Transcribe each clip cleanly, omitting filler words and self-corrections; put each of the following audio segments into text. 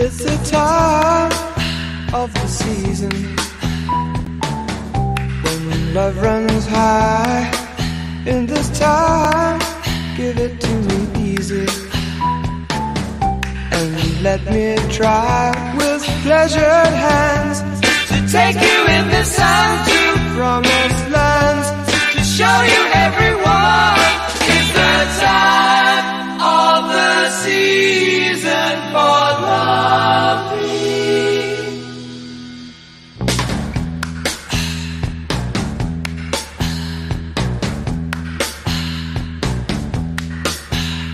It's the time of the season when love runs high. In this time, give it to me easy, and let me try with pleasured hands to take you in the sun to promised lands, to show you everyone. It's the time of the season for loving.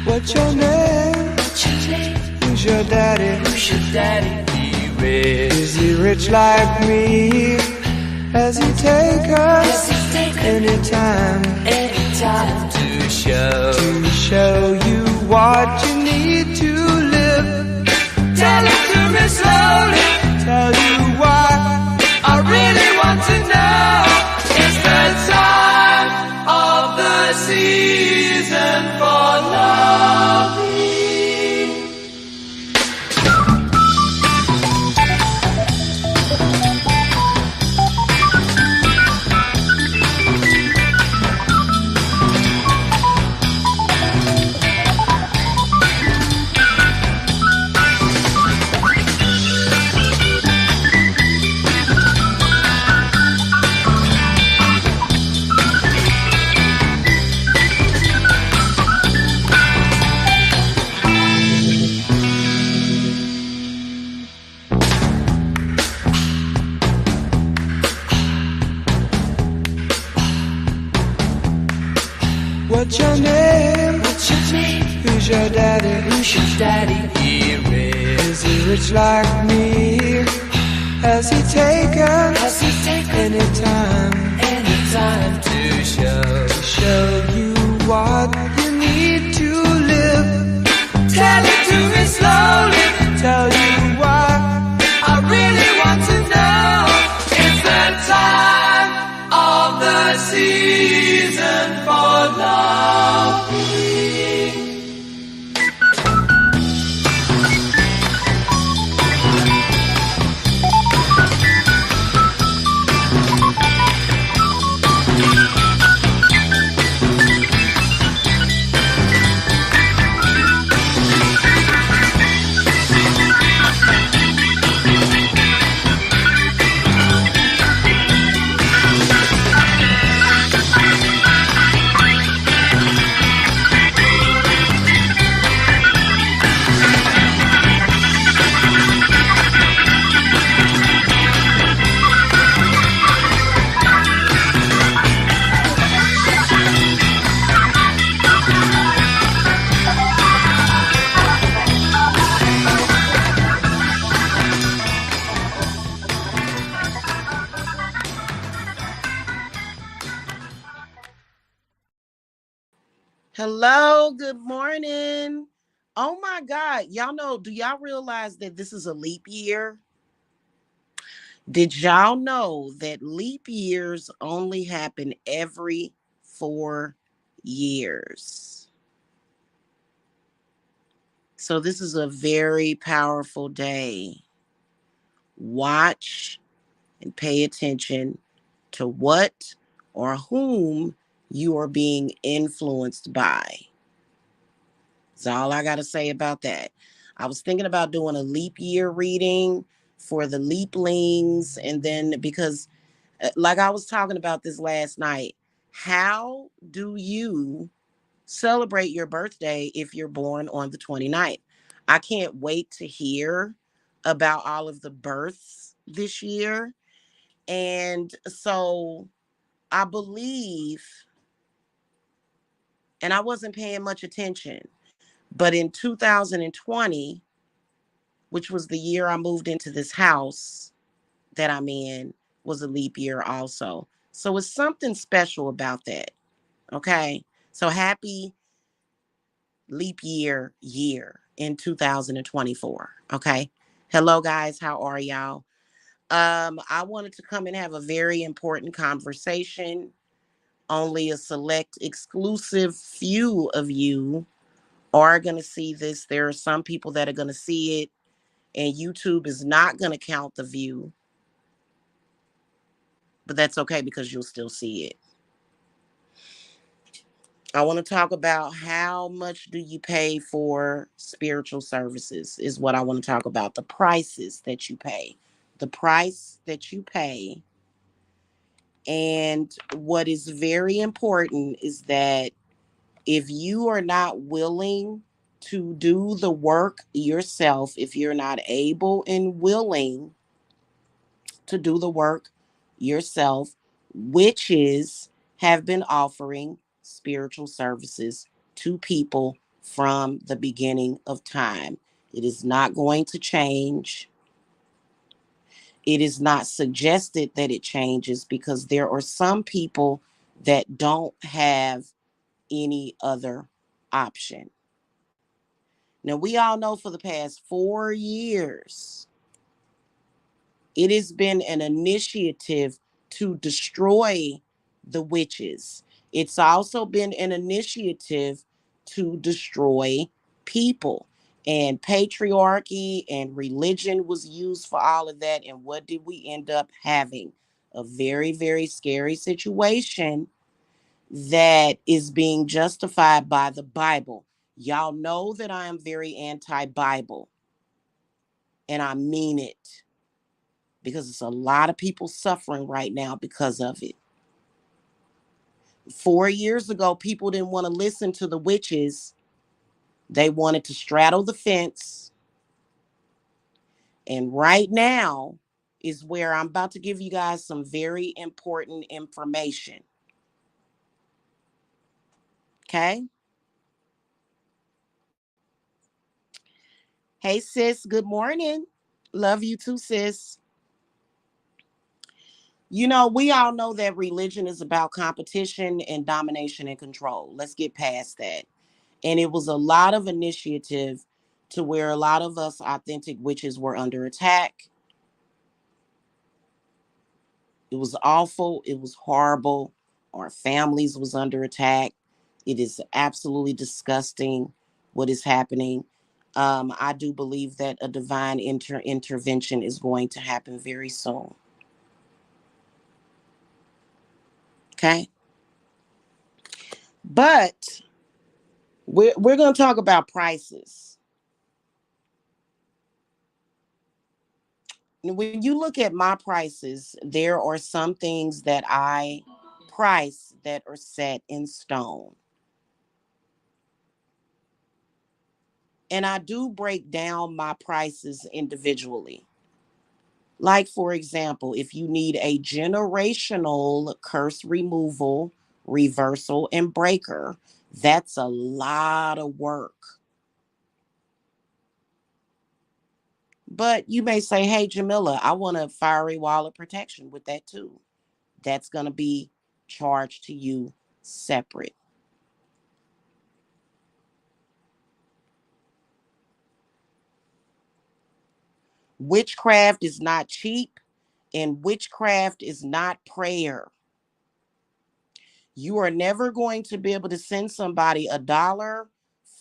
What's your name? Who's your daddy? Is he rich like me? Has he take us anytime to show you what you need to live? Tell it to me slowly, tell you why I really want to know. It's the time of the season for loving. What's your name? Who's your daddy? Is he rich like me? Has he taken anytime to show you what you need to live? Tell it to me slowly, tell you why I really want to know. It's the time of the season for loving. Hello, good morning. Oh my God. Y'all know, do y'all realize that this is a leap year? Did y'all know that leap years only happen every 4 years? So this is a very powerful day. Watch and pay attention to what or whom you are being influenced by. That's all I got to say about that. I was thinking about doing a leap year reading for the leaplings. And then because like I was talking about this last night, how do you celebrate your birthday if you're born on the 29th? I can't wait to hear about all of the births this year. And so I believe, and I wasn't paying much attention, but in 2020, which was the year I moved into this house that I'm in, was a leap year also. So it's something special about that. Okay. So happy leap year in 2024. Okay. Hello guys. How are y'all? I wanted to come and have a very important conversation. Only a select exclusive few of you are going to see this. There are some people that are going to see it and YouTube is not going to count the view, but that's okay because you'll still see it. I want to talk about how much do you pay for spiritual services is what I want to talk about. The prices that you pay. The price that you pay. And what is very important is that if you are not willing to do the work yourself, if you're not able and willing to do the work yourself, witches have been offering spiritual services to people from the beginning of time. It is not going to change. It is not suggested that it changes because there are some people that don't have any other option. Now, we all know for the past 4 years, it has been an initiative to destroy the witches. It's also been an initiative to destroy people. And patriarchy and religion was used for all of that. And what did we end up having? A very, very scary situation that is being justified by the Bible. Y'all know that I am very anti-Bible, and I mean it because it's a lot of people suffering right now because of it. 4 years ago, people didn't want to listen to the witches. They wanted to straddle the fence. And right now is where I'm about to give you guys some very important information. Okay? Hey, sis, good morning. Love you too, sis. You know, we all know that religion is about competition and domination and control. Let's get past that. And it was a lot of initiative to where a lot of us authentic witches were under attack. It was awful. It was horrible. Our families was under attack. It is absolutely disgusting what is happening. I do believe that a divine intervention is going to happen very soon. Okay. But we're going to talk about prices. When you look at my prices, there are some things that I price that are set in stone. And I do break down my prices individually. Like, for example, if you need a generational curse removal, reversal, and breaker, that's a lot of work. But you may say, hey, Jamila, I want a fiery wall of protection with that too. That's going to be charged to you separate. Witchcraft is not cheap, and witchcraft is not prayer. You are never going to be able to send somebody $1,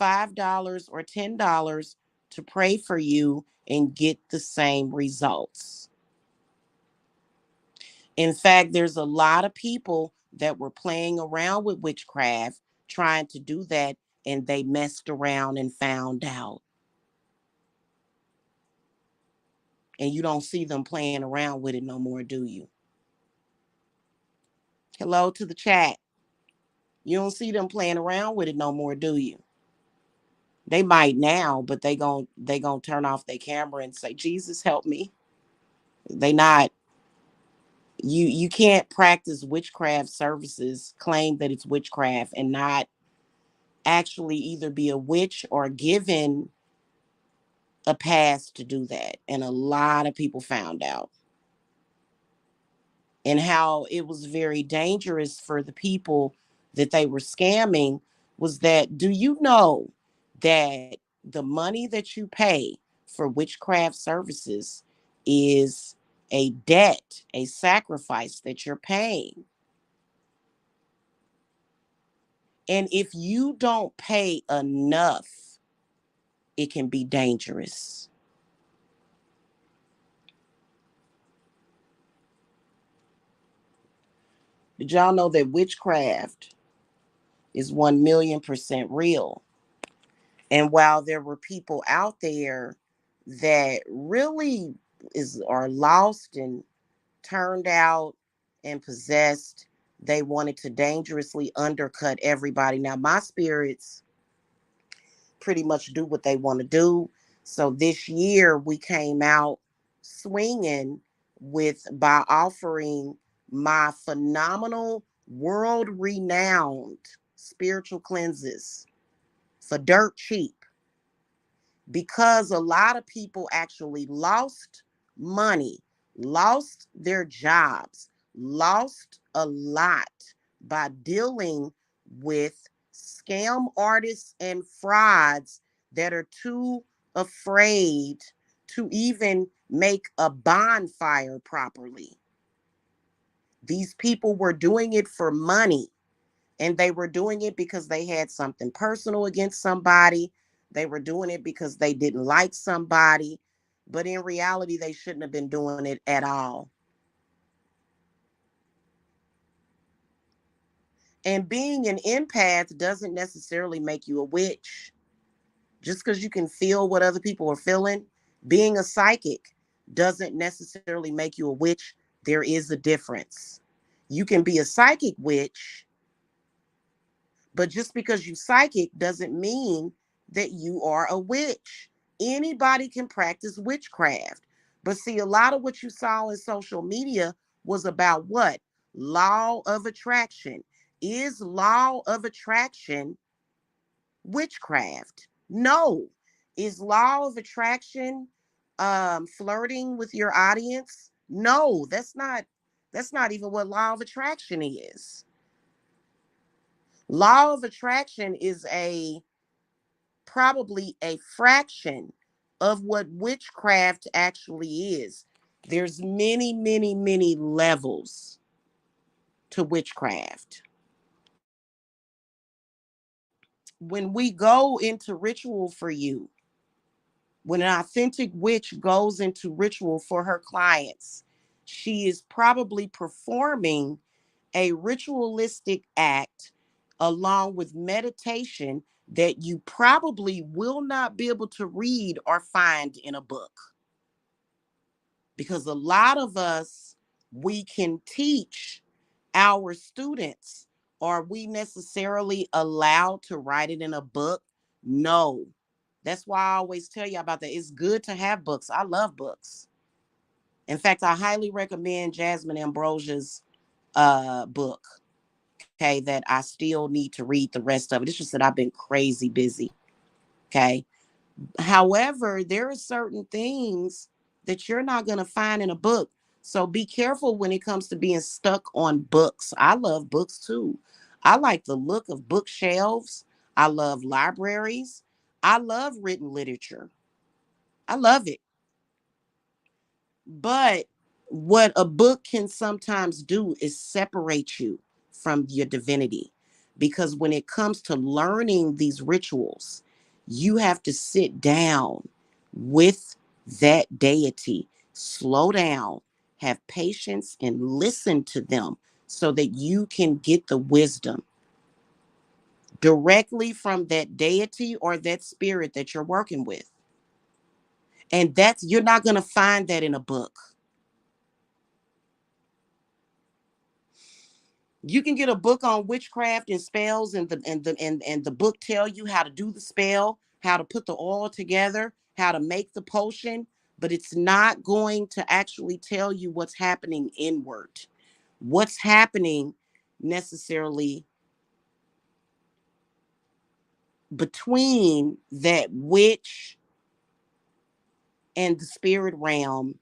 $5, or $10 to pray for you and get the same results. In fact, there's a lot of people that were playing around with witchcraft, trying to do that, and they messed around and found out. And you don't see them playing around with it no more, do you? Hello to the chat. You don't see them playing around with it no more, do you? They might now, but they gonna turn off their camera and say, Jesus help me. They not. You can't practice witchcraft services, claim that it's witchcraft, and not actually either be a witch or given a pass to do that. And a lot of people found out. And how it was very dangerous for the people that they were scamming was that, do you know that the money that you pay for witchcraft services is a debt, a sacrifice that you're paying? And if you don't pay enough, it can be dangerous. Did y'all know that witchcraft is 1,000,000% real? And while there were people out there that really are lost and turned out and possessed, they wanted to dangerously undercut everybody. Now, my spirits pretty much do what they want to do. So this year we came out swinging with by offering my phenomenal, world renowned spiritual cleanses for dirt cheap, because a lot of people actually lost money, lost their jobs, lost a lot by dealing with scam artists and frauds that are too afraid to even make a bonfire properly. These people were doing it for money, and they were doing it because they had something personal against somebody. They were doing it because they didn't like somebody. But in reality, they shouldn't have been doing it at all. And being an empath doesn't necessarily make you a witch. Just because you can feel what other people are feeling, being a psychic doesn't necessarily make you a witch. There is a difference. You can be a psychic witch, but just because you psychic doesn't mean that you are a witch. Anybody can practice witchcraft. But see, a lot of what you saw in social media was about what? Law of attraction. Is law of attraction witchcraft? No. Is law of attraction flirting with your audience? No, that's not even what law of attraction is. Law of attraction is a probably a fraction of what witchcraft actually is. There's many, many, many levels to witchcraft. When we go into ritual for you, when an authentic witch goes into ritual for her clients, she is probably performing a ritualistic act along with meditation that you probably will not be able to read or find in a book. Because a lot of us, we can teach our students. Are we necessarily allowed to write it in a book? No. That's why I always tell you about that. It's good to have books. I love books. In fact, I highly recommend Jasmine Ambrosia's book. Okay, that I still need to read the rest of it. It's just that I've been crazy busy. Okay. However, there are certain things that you're not going to find in a book. So be careful when it comes to being stuck on books. I love books too. I like the look of bookshelves. I love libraries. I love written literature. I love it. But what a book can sometimes do is separate you from your divinity. Because when it comes to learning these rituals, you have to sit down with that deity, slow down, have patience, and listen to them so that you can get the wisdom directly from that deity or that spirit that you're working with. And you're not going to find that in a book. You can get a book on witchcraft and spells, and the book tell you how to do the spell, how to put the oil together, how to make the potion, but it's not going to actually tell you what's happening inward. What's happening necessarily between that witch and the spirit realm,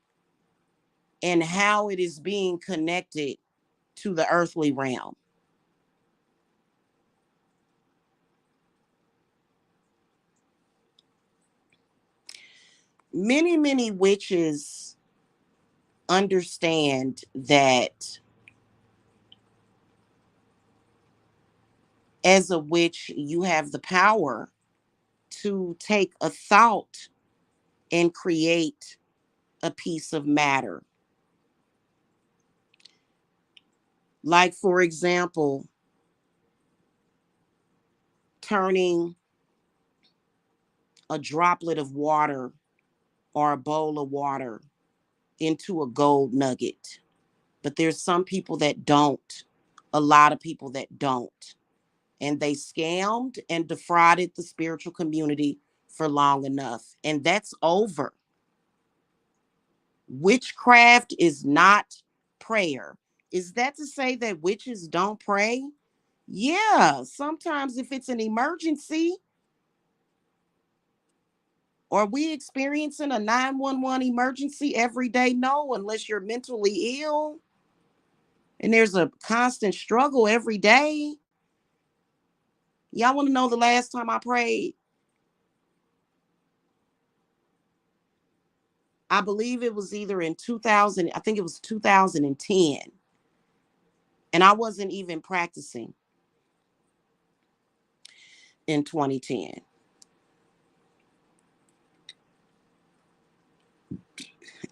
and how it is being connected to the earthly realm. Many, many witches understand that as a witch, you have the power to take a thought and create a piece of matter. Like, for example, turning a droplet of water or a bowl of water into a gold nugget. But there's some people that don't, a lot of people that don't. And they scammed and defrauded the spiritual community for long enough. And that's over. Witchcraft is not prayer. Is that to say that witches don't pray? Yeah, sometimes if it's an emergency, are we experiencing a 911 emergency every day? No, unless you're mentally ill and there's a constant struggle every day. Y'all want to know the last time I prayed? I believe it was either in 2000, I think it was 2010. And I wasn't even practicing in 2010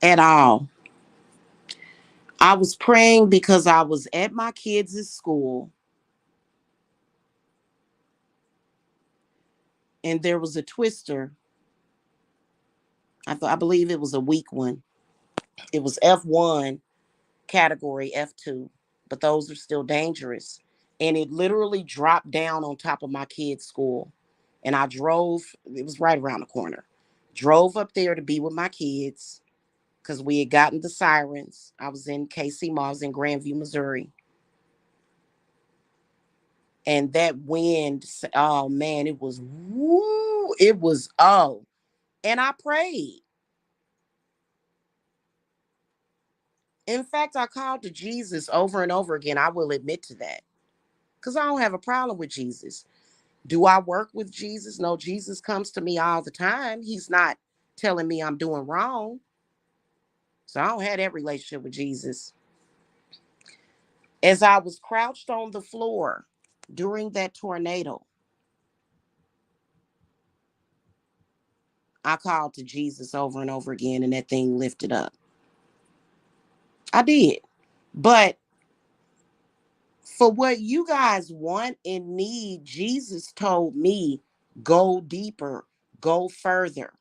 at all. I was praying because I was at my kids' school and there was a twister. I believe it was a weak one. It was F1 category, F2, but those are still dangerous. And it literally dropped down on top of my kids' school. And I drove, it was right around the corner. Drove up there to be with my kids because we had gotten the sirens. I was in KC Mall, I was in Grandview, Missouri. And that wind, oh man, it was woo, it was oh. And I prayed. In fact, I called to Jesus over and over again. I will admit to that. Because I don't have a problem with Jesus. Do I work with Jesus? No, Jesus comes to me all the time. He's not telling me I'm doing wrong. So I don't have that relationship with Jesus. As I was crouched on the floor during that tornado, I called to Jesus over and over again, and that thing lifted up. I did. But for what you guys want and need, Jesus told me, go deeper, go further.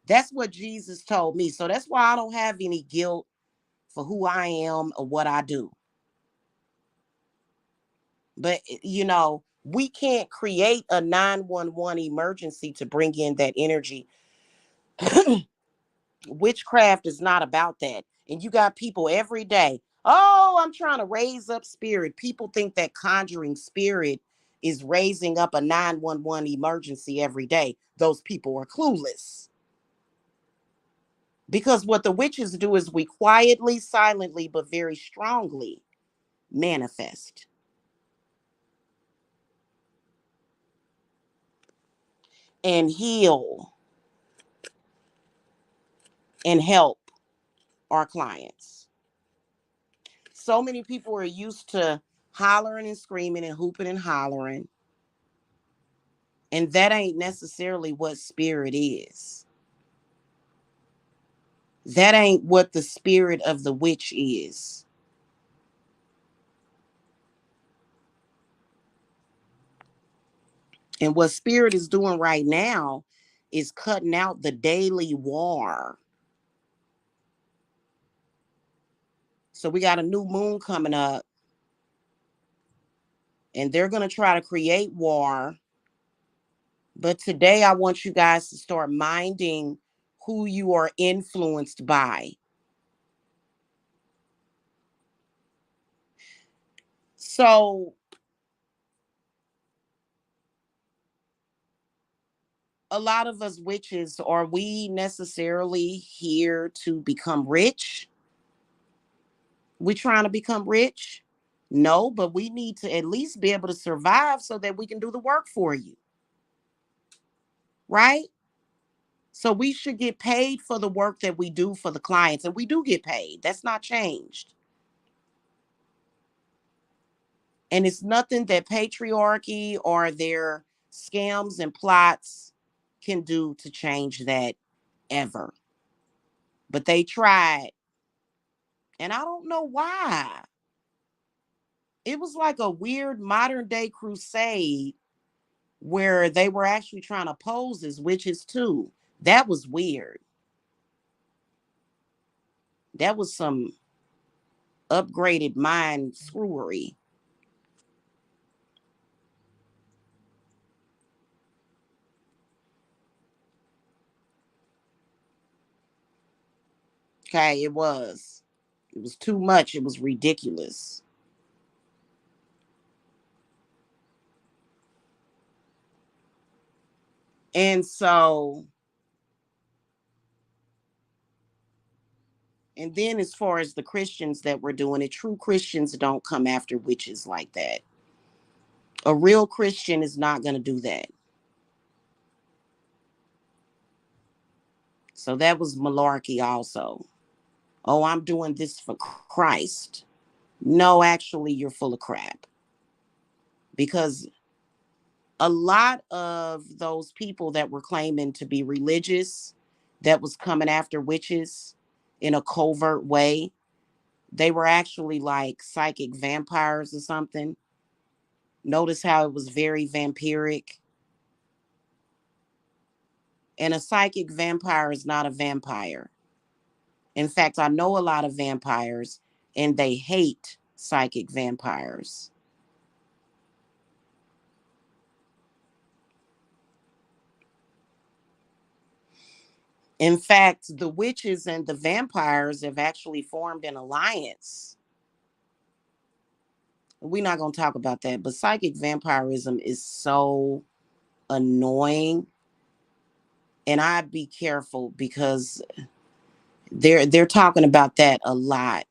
That's what Jesus told me. So that's why I don't have any guilt for who I am or what I do. But, we can't create a 911 emergency to bring in that energy. Witchcraft is not about that. And you got people every day. Oh, I'm trying to raise up spirit. People think that conjuring spirit is raising up a 911 emergency every day. Those people are clueless. Because what the witches do is we quietly, silently, but very strongly manifest and heal and help our clients. So many people are used to hollering and screaming and hooping and hollering. And that ain't necessarily what spirit is. That ain't what the spirit of the witch is. And what spirit is doing right now is cutting out the daily war. So we got a new moon coming up, and they're going to try to create war. But today I want you guys to start minding who you are influenced by. So a lot of us witches, are we necessarily here to become rich? We trying to become rich? No, but we need to at least be able to survive so that we can do the work for you. Right? So we should get paid for the work that we do for the clients. And we do get paid. That's not changed. And it's nothing that patriarchy or their scams and plots can do to change that ever. But they tried. And I don't know why. It was like a weird modern day crusade where they were actually trying to pose as witches too. That was weird. That was some upgraded mind screwery. Okay, it was. It was too much. It was ridiculous. And so, and then as far as the Christians that were doing it, true Christians don't come after witches like that. A real Christian is not going to do that. So that was malarkey also. Oh, I'm doing this for Christ. No, actually, you're full of crap. Because a lot of those people that were claiming to be religious, that was coming after witches in a covert way, they were actually like psychic vampires or something. Notice how it was very vampiric. And a psychic vampire is not a vampire. In fact, I know a lot of vampires and they hate psychic vampires. In fact, the witches and the vampires have actually formed an alliance. We're not going to talk about that, but psychic vampirism is so annoying. And I'd be careful because they're talking about that a lot.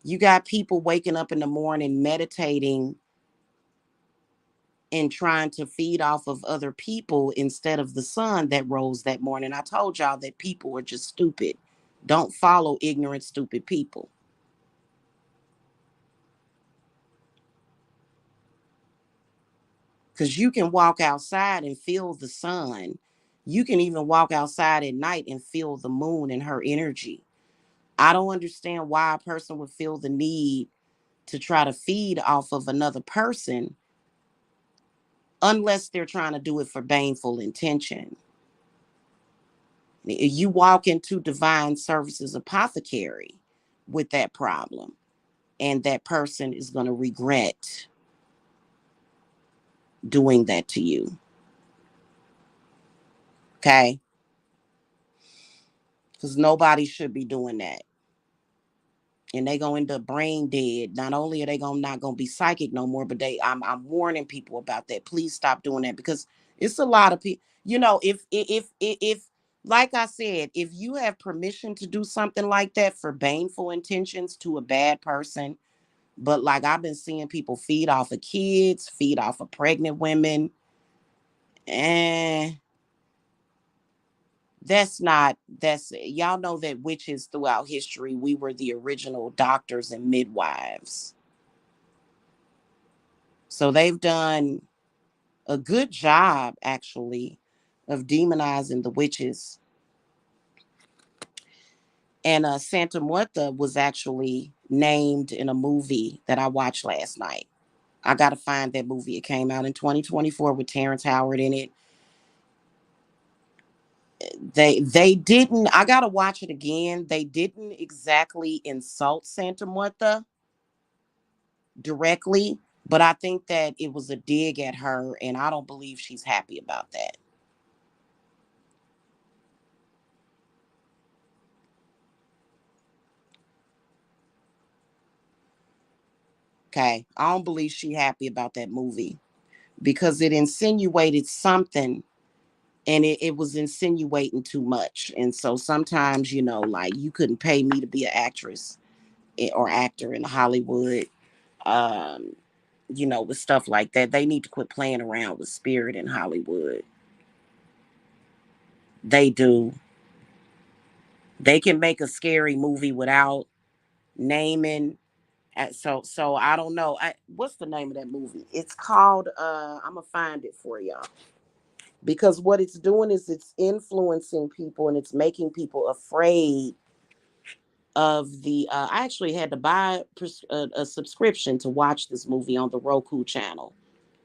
You got people waking up in the morning meditating and trying to feed off of other people instead of the sun that rose that morning. I told y'all that people are just stupid. Don't follow ignorant, stupid people. Because you can walk outside and feel the sun. You can even walk outside at night and feel the moon and her energy. I don't understand why a person would feel the need to try to feed off of another person unless they're trying to do it for baneful intention. You walk into Divine Services Apothecary with that problem, and that person is going to regret doing that to you. Okay? Because nobody should be doing that. And they go into brain dead. Not only are they not gonna be psychic no more, but I'm warning people about that. Please stop doing that because it's a lot of people. You know, if like I said, if you have permission to do something like that for baneful intentions to a bad person, but like I've been seeing people feed off of kids, feed off of pregnant women, and that's y'all know that witches throughout history, we were the original doctors and midwives. So they've done a good job, actually, of demonizing the witches. And Santa Muerta was actually named in a movie that I watched last night. I got to find that movie. It came out in 2024 with Terrence Howard in it. They didn't, I got to watch it again. They didn't exactly insult Santa Muerta directly, but I think that it was a dig at her, and I don't believe she's happy about that. Okay. I don't believe she happy about that movie because it insinuated something and it was insinuating too much. And so sometimes, you know, like you couldn't pay me to be an actress or actor in Hollywood. Um, you know, with stuff like that. They need to quit playing around with spirit in Hollywood. They do. They can make a scary movie without naming. So I don't know. What's the name of that movie? It's called I'm gonna find it for y'all. Because what it's doing is it's influencing people and it's making people afraid of the. I actually had to buy a subscription to watch this movie on the Roku channel.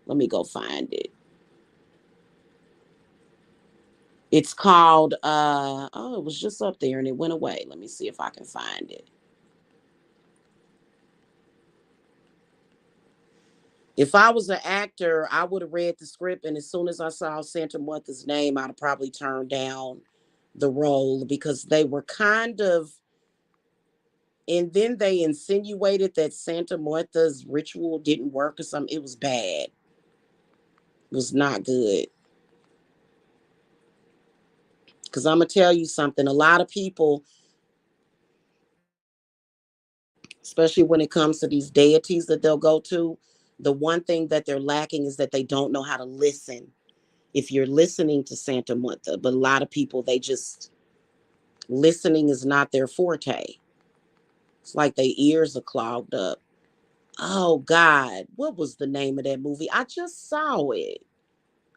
Let me go find it. It's called. Oh, it was just up there and it went away. Let me see if I can find it. If I was an actor, I would have read the script, and as soon as I saw Santa Martha's name, I'd have probably turned down the role because they were kind of, and then they insinuated that Santa Martha's ritual didn't work or something. It was bad. It was not good. Because I'm gonna tell you something. A lot of people, especially when it comes to these deities that they'll go to, the one thing that they're lacking is that they don't know how to listen. If you're listening to Santa Martha, but a lot of people, they just listening is not their forte. It's like their ears are clogged up. Oh God, what was the name of that movie? I just saw it.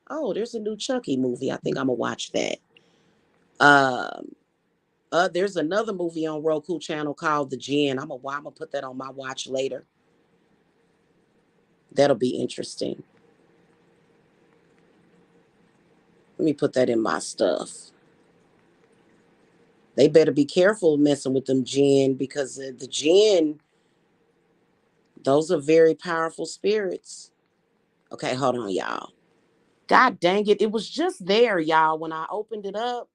Oh, there's a new Chucky movie. I think I'm gonna watch that. Um, there's another movie on Roku channel called The Gin. I'm gonna put that on my watch later. That'll be interesting. Let me put that in my stuff. They better be careful messing with them jinn because the jinn, those are very powerful spirits. Okay, hold on, y'all. God dang it. It was just there, y'all, when I opened it up,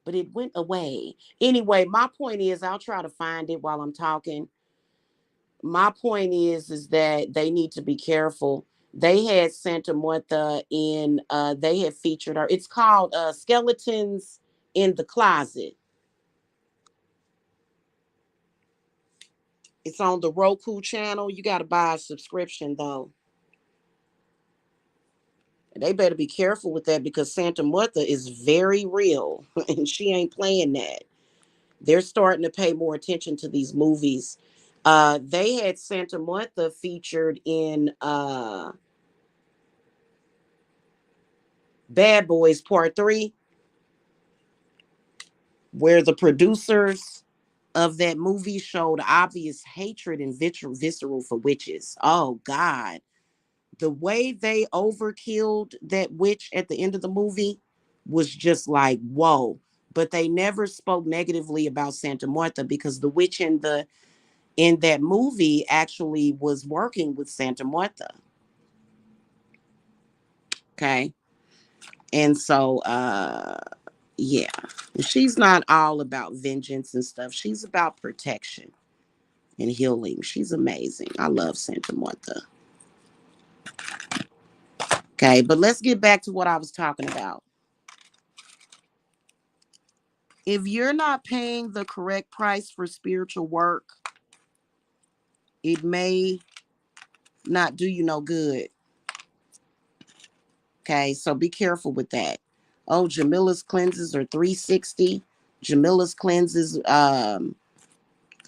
but it went away. Anyway, my point is I'll try to find it while I'm talking. My point is that they need to be careful. They had Santa Martha in they had featured her. It's called Skeletons in the Closet. It's on the Roku channel. You gotta buy a subscription though. They better be careful with that because Santa Martha is very real and she ain't playing that. They're starting to pay more attention to these movies. They had Santa Martha featured in Bad Boys Part 3, where the producers of that movie showed obvious hatred and visceral for witches. Oh, God. The way they overkilled that witch at the end of the movie was just like, whoa. But they never spoke negatively about Santa Martha because the witch in that movie actually was working with Santa Martha. Okay. And so yeah. She's not all about vengeance and stuff. She's about protection and healing. She's amazing. I love Santa Martha. Okay, but let's get back to what I was talking about. If you're not paying the correct price for spiritual work, it may not do you no good. Okay, so be careful with that. Oh, Jamila's cleanses are 360. Jamila's cleanses. I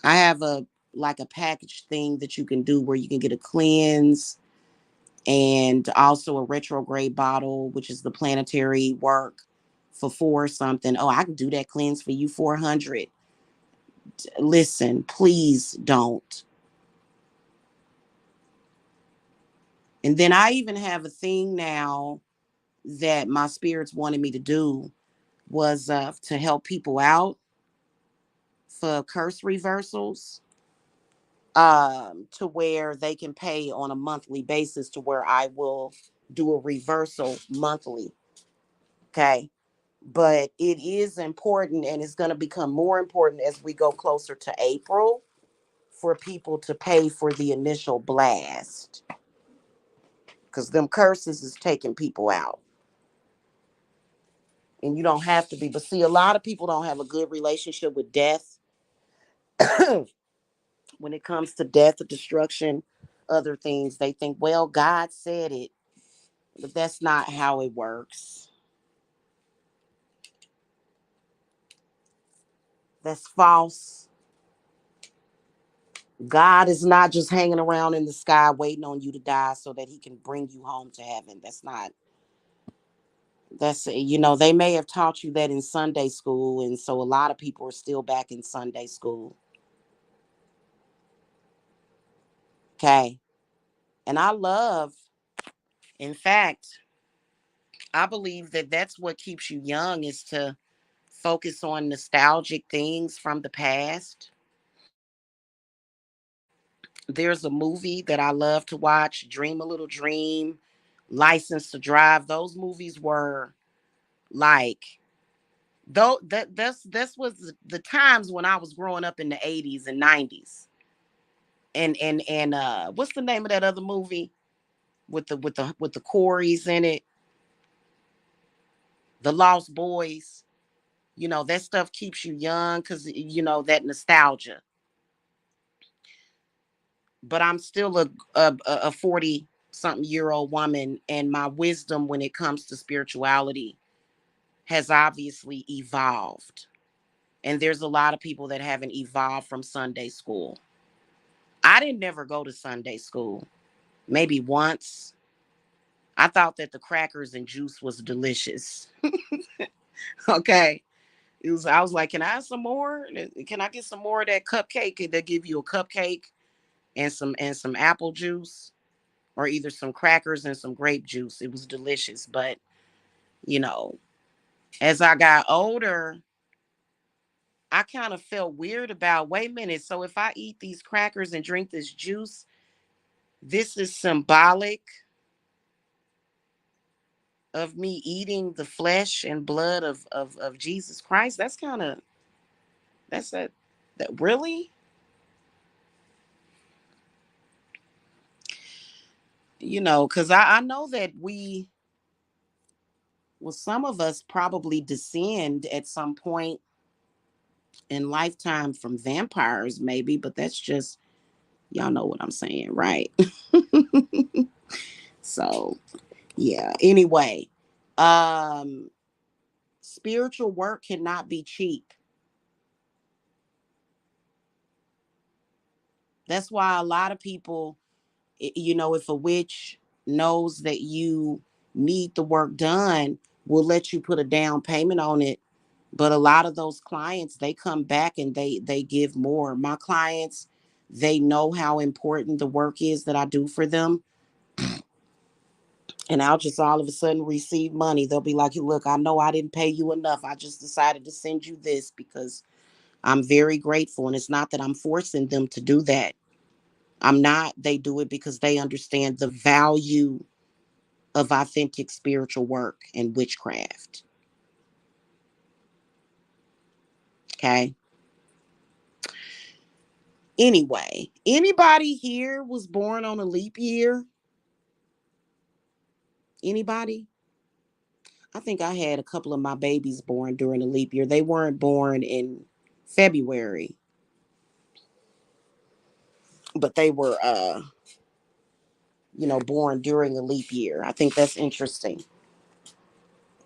have a like a package thing that you can do where you can get a cleanse and also a retrograde bottle, which is the planetary work for four something. Oh, I can do that cleanse for you 400. Listen, please don't. And then I even have a thing now that my spirits wanted me to do was to help people out for curse reversals, to where they can pay on a monthly basis to where I will do a reversal monthly. Okay. But it is important and it's going to become more important as we go closer to April for people to pay for the initial blast because them curses is taking people out. And you don't have to be. But see, a lot of people don't have a good relationship with death when it comes to death or destruction, other things. They think, well, God said it, but that's not how it works. That's false. God is not just hanging around in the sky waiting on you to die so that he can bring you home to heaven. They may have taught you that in Sunday school. And so a lot of people are still back in Sunday school. Okay. And I love, in fact, I believe that that's what keeps you young is to focus on nostalgic things from the past. There's a movie that I love to watch, Dream a Little Dream, License to Drive. Those movies were like though that's was the times when I was growing up in the 80s and 90s. And what's the name of that other movie with the Coreys in it? The Lost Boys. That stuff keeps you young because that nostalgia. But I'm still a 40 something year old woman, and my wisdom when it comes to spirituality has obviously evolved. And there's a lot of people that haven't evolved from Sunday school. I didn't never go to Sunday school. Maybe once. I thought that the crackers and juice was delicious. Okay. I was like, can I have some more? Can I get some more of that cupcake? They give you a cupcake and some apple juice, or either some crackers and some grape juice. It was delicious. But, you know, as I got older, I kind of felt weird about, wait a minute. So if I eat these crackers and drink this juice, this is symbolic of me eating the flesh and blood of Jesus Christ. That's that really, because I know that some of us probably descend at some point in lifetime from vampires, maybe, but that's just, y'all know what I'm saying, right? So, yeah. Anyway, um, spiritual work cannot be cheap. That's why a lot of people, if a witch knows that you need the work done, will let you put a down payment on it. But a lot of those clients, they come back and they give more. My clients, they know how important the work is that I do for them. And I'll just all of a sudden receive money. They'll be like, look, I know I didn't pay you enough. I just decided to send you this because I'm very grateful. And it's not that I'm forcing them to do that. I'm not. They do it because they understand the value of authentic spiritual work and witchcraft. Okay. Anyway, anybody here was born on a leap year? Anybody? I think I had a couple of my babies born during a leap year. They weren't born in February, but they were born during a leap year. I think that's interesting.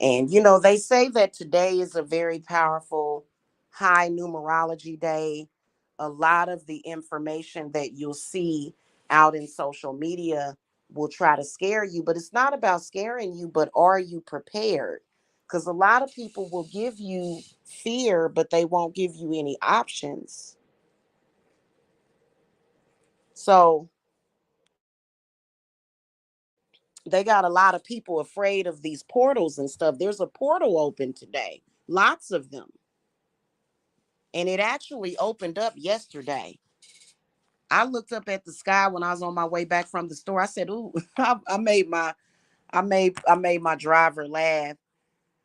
And they say that today is a very powerful high numerology day. A lot of the information that you'll see out in social media will try to scare you, but it's not about scaring you, but are you prepared? Because a lot of people will give you fear, but they won't give you any options. So they got a lot of people afraid of these portals and stuff. There's a portal open today, lots of them. And it actually opened up yesterday. I looked up at the sky when I was on my way back from the store. I said, "Ooh!" I made my driver laugh.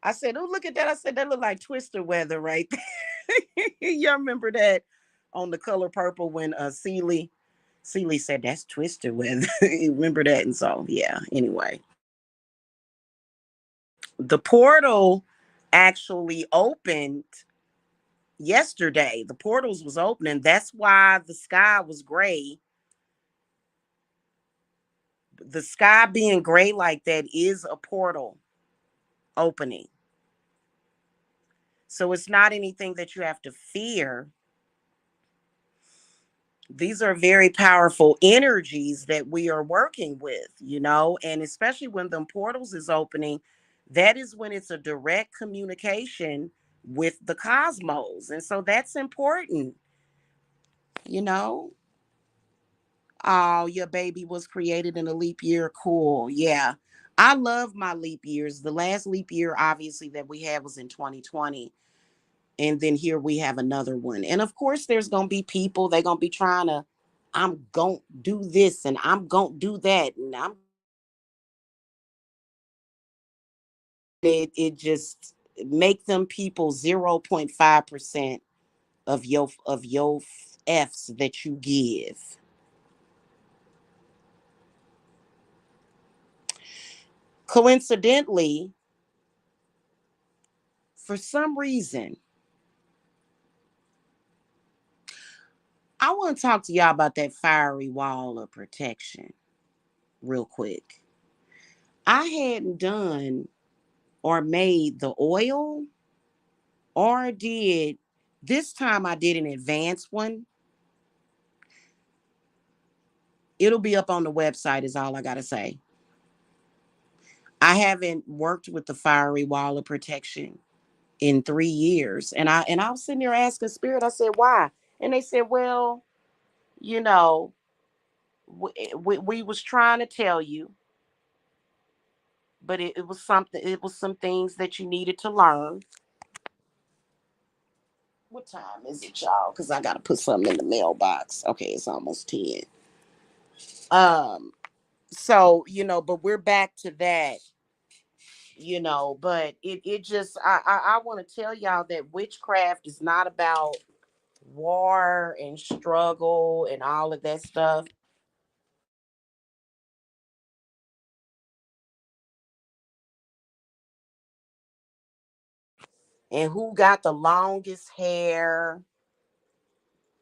I said, "Ooh, look at that!" I said, "That look like twister weather right there." You remember that on The Color Purple when Celie said that's twister weather. You remember that? And so yeah. Anyway, the portal actually opened yesterday. The portals was opening. That's why the sky was gray. The sky being gray like that is a portal opening. So it's not anything that you have to fear. These are very powerful energies that we are working with, and especially when the portals is opening, that is when it's a direct communication with the cosmos. And so that's important, you know. Oh, your baby was created in a leap year. Cool. Yeah. I love my leap years. The last leap year, obviously, that we had was in 2020. And then here we have another one. And of course, there's going to be people, they're going to be trying to, I'm going to do this and I'm going to do that. And it just make them people 0.5% of your F's that you give. Coincidentally, for some reason, I want to talk to y'all about that fiery wall of protection real quick. I hadn't done or made the oil, or did this time I did an advanced one. It'll be up on the website, is all I got to say. I haven't worked with the fiery wall of protection in 3 years. And I was sitting there asking Spirit, I said, why? And they said, well, you know, we was trying to tell you, but it was something, it was some things that you needed to learn. What time is it, y'all? Because I gotta put something in the mailbox. Okay, it's almost 10. Um, so, but we're back to that, but it just I want to tell y'all that witchcraft is not about war and struggle and all of that stuff. And who got the longest hair,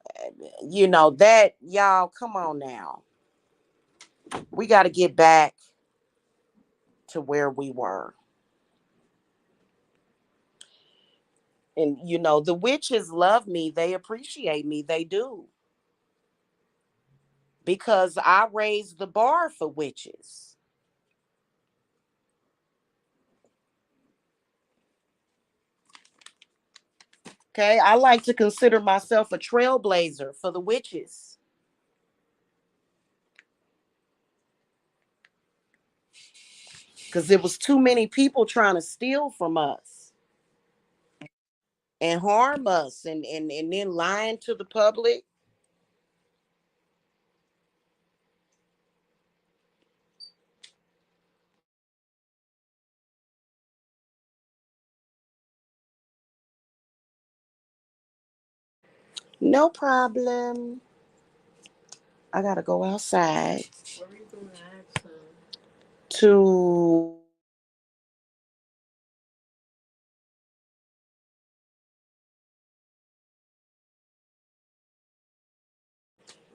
that, y'all, come on now. We got to get back to where we were. And the witches love me, they appreciate me, they do, because I raised the bar for witches. Okay, I like to consider myself a trailblazer for the witches, because there was too many people trying to steal from us and harm us, and then lying to the public. No problem. I gotta go outside to.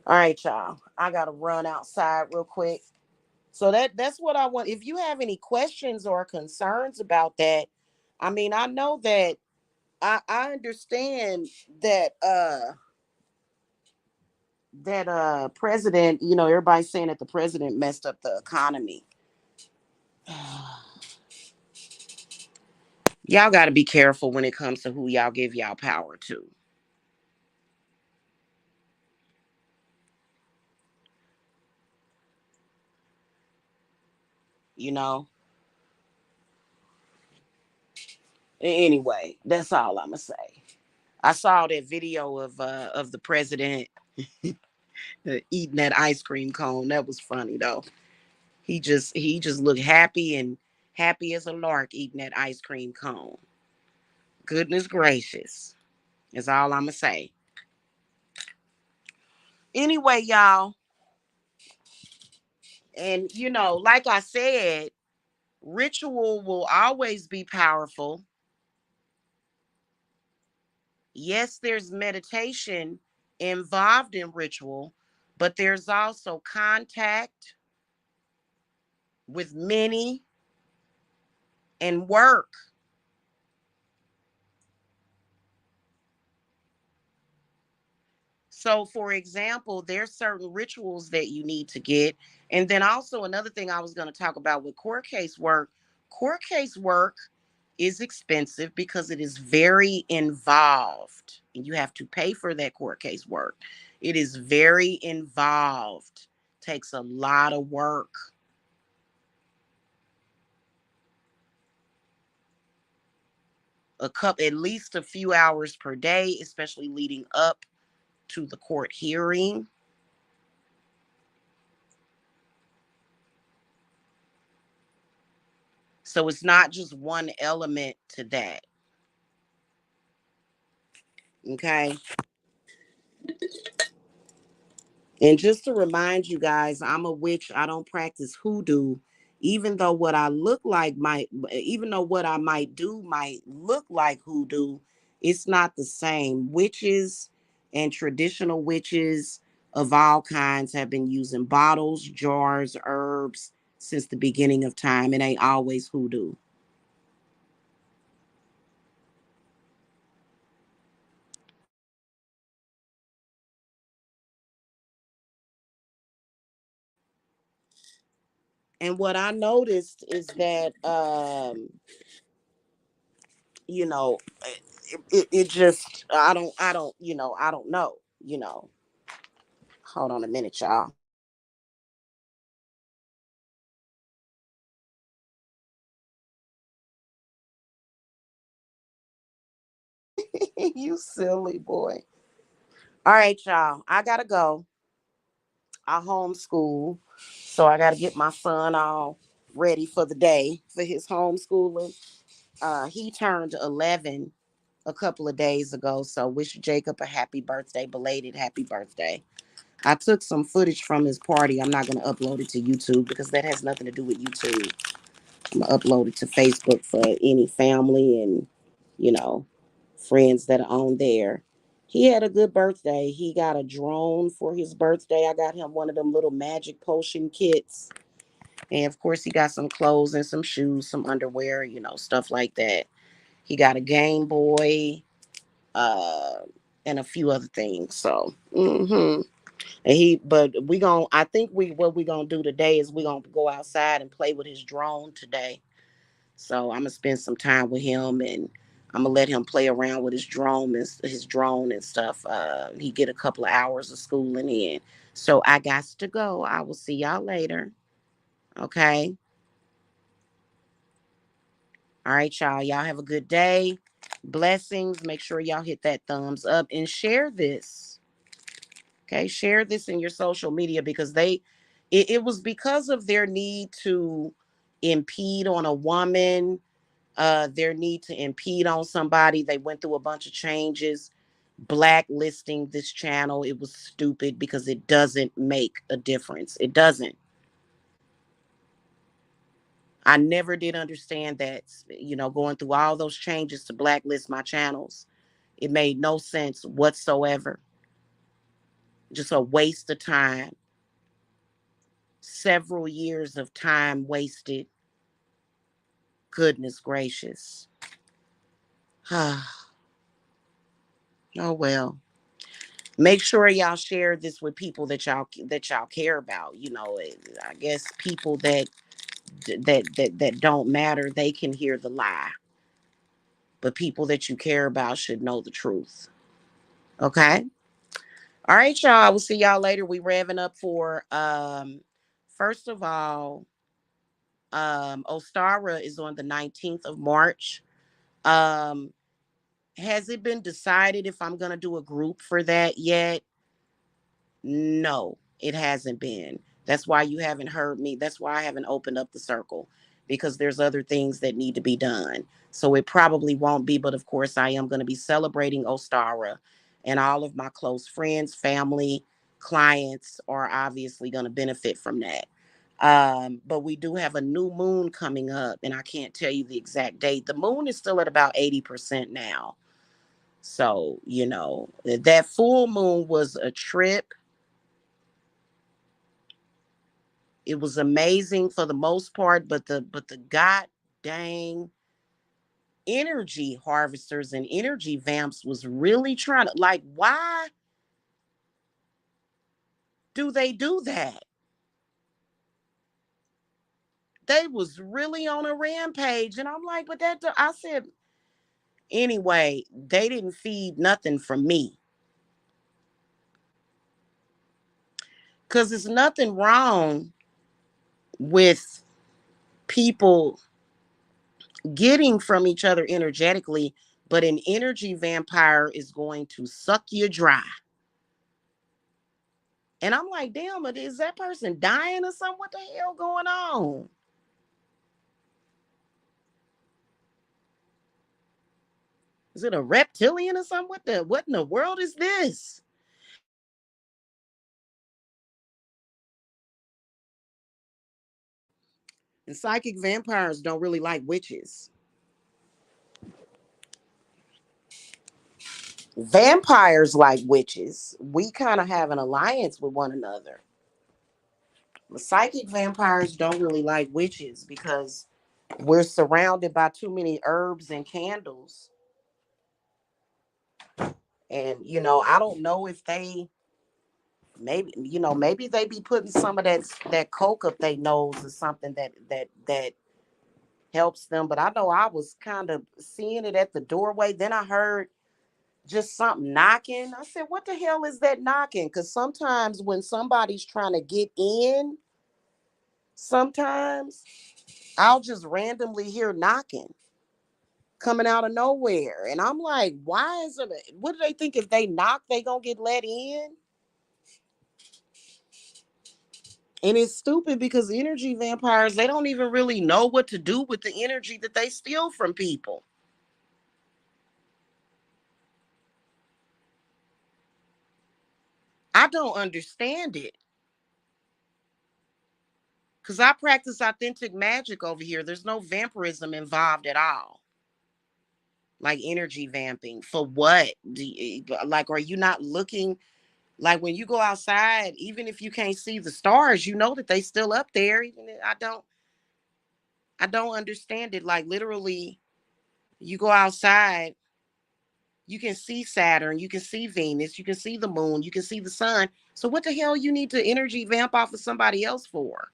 All right, y'all. I gotta run outside real quick. So that's what I want. If you have any questions or concerns about that, I mean, I know that I understand that president, everybody's saying that the president messed up the economy. Y'all got to be careful when it comes to who y'all give y'all power to. You know. Anyway, that's all I'm gonna say. I saw that video of the president eating that ice cream cone. That was funny though. He just looked happy, and happy as a lark eating that ice cream cone. Goodness gracious. Is all I'm gonna say. Anyway, y'all, and like I said, ritual will always be powerful. Yes, there's meditation involved in ritual, but there's also contact with many and work. So, for example, there's certain rituals that you need to get. And then also another thing I was going to talk about with court case work is expensive because it is very involved. And you have to pay for that court case work. It is very involved. Takes a lot of work. At least a few hours per day, especially leading up to the court hearing. So it's not just one element to that. Okay. And just to remind you guys, I'm a witch. I don't practice hoodoo. Even though what I might do might look like hoodoo, it's not the same. Witches and traditional witches of all kinds have been using bottles, jars, herbs since the beginning of time. It ain't always hoodoo. And what I noticed is that, you know, it just, I don't know, hold on a minute, y'all. You silly boy. All right, y'all. I gotta go. I homeschool. So I gotta get my son all ready for the day for his homeschooling. He turned 11 a couple of days ago. So wish Jacob a happy birthday, belated happy birthday. I took some footage from his party. I'm not gonna upload it to YouTube because that has nothing to do with YouTube. I'm gonna upload it to Facebook for any family and, you know, friends that are on there. He had a good birthday. He got a drone for his birthday. I got him one of them little magic potion kits. And of course, he got some clothes and some shoes, some underwear, stuff like that. He got a Game Boy, uh, and a few other things. So, but I think what we gonna do today is we gonna go outside and play with his drone today. So I'm gonna spend some time with him, and I'm gonna let him play around with his drone and stuff. He get a couple of hours of schooling in. So I got to go. I will see y'all later. Okay. All right, y'all. Y'all have a good day. Blessings. Make sure y'all hit that thumbs up and share this. Okay, share this in your social media because it was because of their need to impede on a woman, their need to impede on somebody. They went through a bunch of changes, blacklisting this channel. It was stupid because it doesn't make a difference. It doesn't. I never did understand that, going through all those changes to blacklist my channels. It made no sense whatsoever. Just a waste of time. Several years of time wasted. Goodness gracious. Oh well. Make sure y'all share this with people that y'all care about. I guess people that don't matter, they can hear the lie, but people that you care about should know the truth. Okay. All right, y'all. I will see y'all later. We revving up for first of all, Ostara is on the 19th of March. um has it been decided if I'm gonna do a group for that yet? No, it hasn't been. That's why you haven't heard me. That's why I haven't opened up the circle, because there's other things that need to be done. So it probably won't be, but of course, I am going to be celebrating Ostara, and all of my close friends, family, clients are obviously going to benefit from that. But we do have a new moon coming up, and I can't tell you the exact date. The moon is still at about 80% now. So, that full moon was a trip. It was amazing for the most part, but the god dang energy harvesters and energy vamps was really trying to, like, why do they do that? They was really on a rampage, and I'm like, but I said, anyway, they didn't feed nothing from me. Because there's nothing wrong with people getting from each other energetically, but an energy vampire is going to suck you dry. And I'm like, damn, is that person dying or something? What the hell going on? Is it a reptilian or something? What in the world is this? And psychic vampires don't really like witches. Vampires like witches. We kind of have an alliance with one another. But psychic vampires don't really like witches because we're surrounded by too many herbs and candles. And I don't know if they maybe they be putting some of that coke up their nose or something that helps them. But I know I was kind of seeing it at the doorway. Then I heard just something knocking. I said, what the hell is that knocking? Because sometimes when somebody's trying to get in, sometimes I'll just randomly hear knocking coming out of nowhere. And I'm like, why is it? What do they think? If they knock, they gonna get let in? And it's stupid because energy vampires, they don't even really know what to do with the energy that they steal from people. I don't understand it. Because I practice authentic magic over here. There's no vampirism involved at all. Like energy vamping. For what? Like, are you not looking? Like when you go outside, even if you can't see the stars, you know that they still up there. I don't understand it. Like literally, you go outside, you can see Saturn, you can see Venus, you can see the moon, you can see the sun. So what the hell you need to energy vamp off of somebody else for?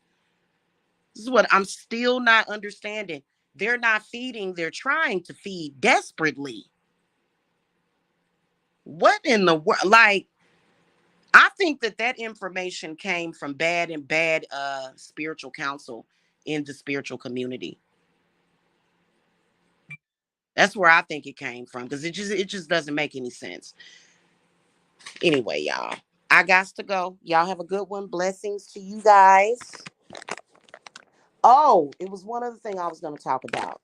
This is what I'm still not understanding. They're not feeding, they're trying to feed desperately. What in the world? Like, I think that information came from bad spiritual counsel in the spiritual community. That's where I think it came from because it just doesn't make any sense. Anyway, y'all, I got to go. Y'all have a good one. Blessings to you guys. Oh, it was one other thing I was going to talk about.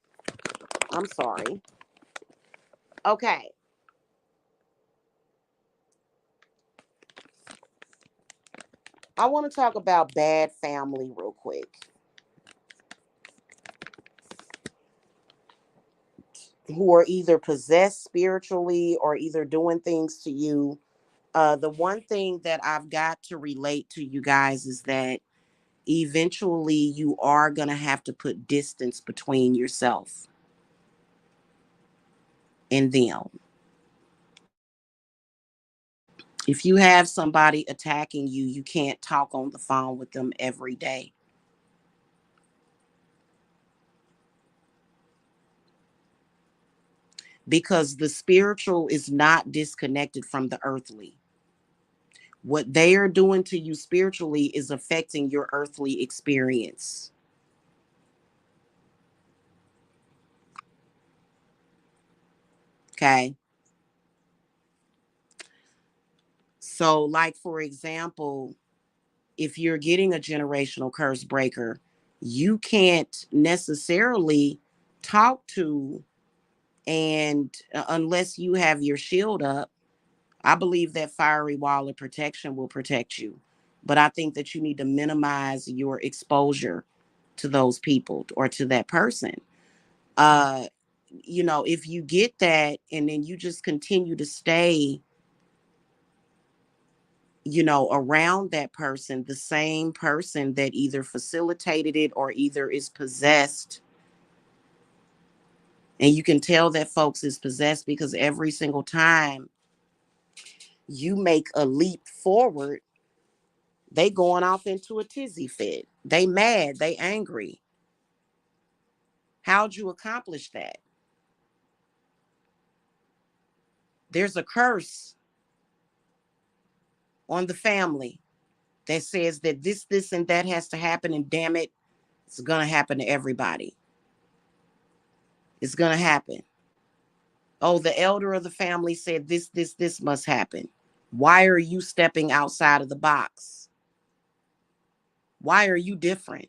I'm sorry. Okay. I want to talk about bad family real quick, who are either possessed spiritually or either doing things to you. The one thing that I've got to relate to you guys is that eventually you are going to have to put distance between yourself and them. If you have somebody attacking you, you can't talk on the phone with them every day. Because the spiritual is not disconnected from the earthly. What they are doing to you spiritually is affecting your earthly experience. Okay. So, like, for example, if you're getting a generational curse breaker, you can't necessarily talk to, and unless you have your shield up, I believe that fiery wall of protection will protect you. But I think that you need to minimize your exposure to those people or to that person. Uh, if you get that and then you just continue to stay, around that person, the same person that either facilitated it or either is possessed. And you can tell that folks is possessed because every single time you make a leap forward, they going off into a tizzy fit. They mad, they angry. How'd you accomplish that? There's a curse on the family. that says that this, and that has to happen, and damn it, it's going to happen to everybody. It's going to happen. Oh, the elder of the family said this must happen. Why are you stepping outside of the box? Why are you different?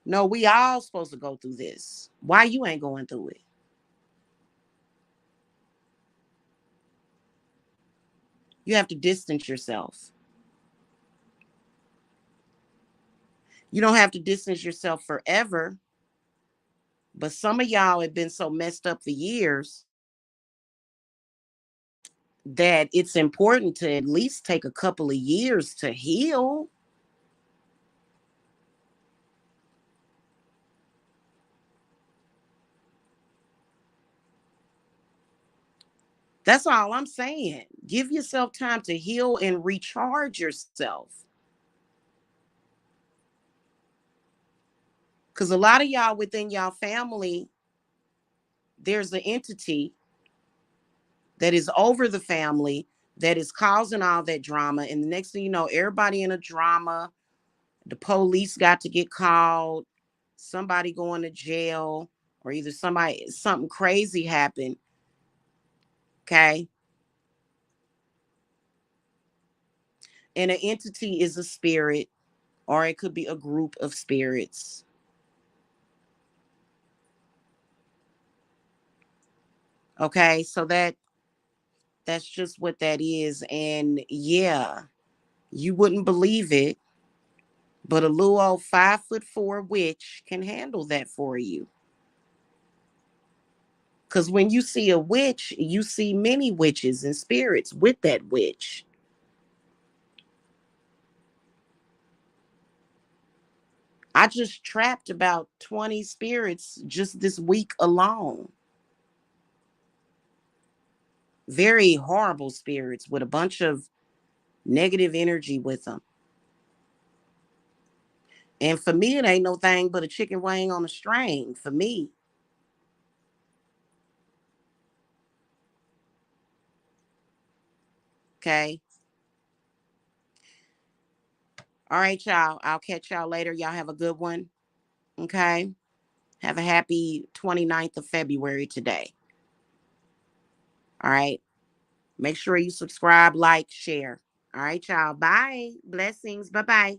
No, we all supposed to go through this. Why you ain't going through it? You have to distance yourself. You don't have to distance yourself forever, but some of y'all have been so messed up for years that it's important to at least take a couple of years to heal. That's all I'm saying. Give yourself time to heal and recharge yourself. Because a lot of y'all within y'all family, there's an entity that is over the family that is causing all that drama. And the next thing you know, everybody in a drama, the police got to get called, somebody going to jail, or either something crazy happened. Okay. And an entity is a spirit, or it could be a group of spirits. Okay. So that's just what that is. And yeah, you wouldn't believe it, but a little old 5'4" witch can handle that for you. Because when you see a witch, you see many witches and spirits with that witch. I just trapped about 20 spirits just this week alone. Very horrible spirits with a bunch of negative energy with them. And for me, it ain't no thing but a chicken wing on a string for me. Okay. All right, y'all. I'll catch y'all later. Y'all have a good one. Okay. Have a happy 29th of February today. All right. Make sure you subscribe, like, share. All right, y'all. Bye. Blessings. Bye bye.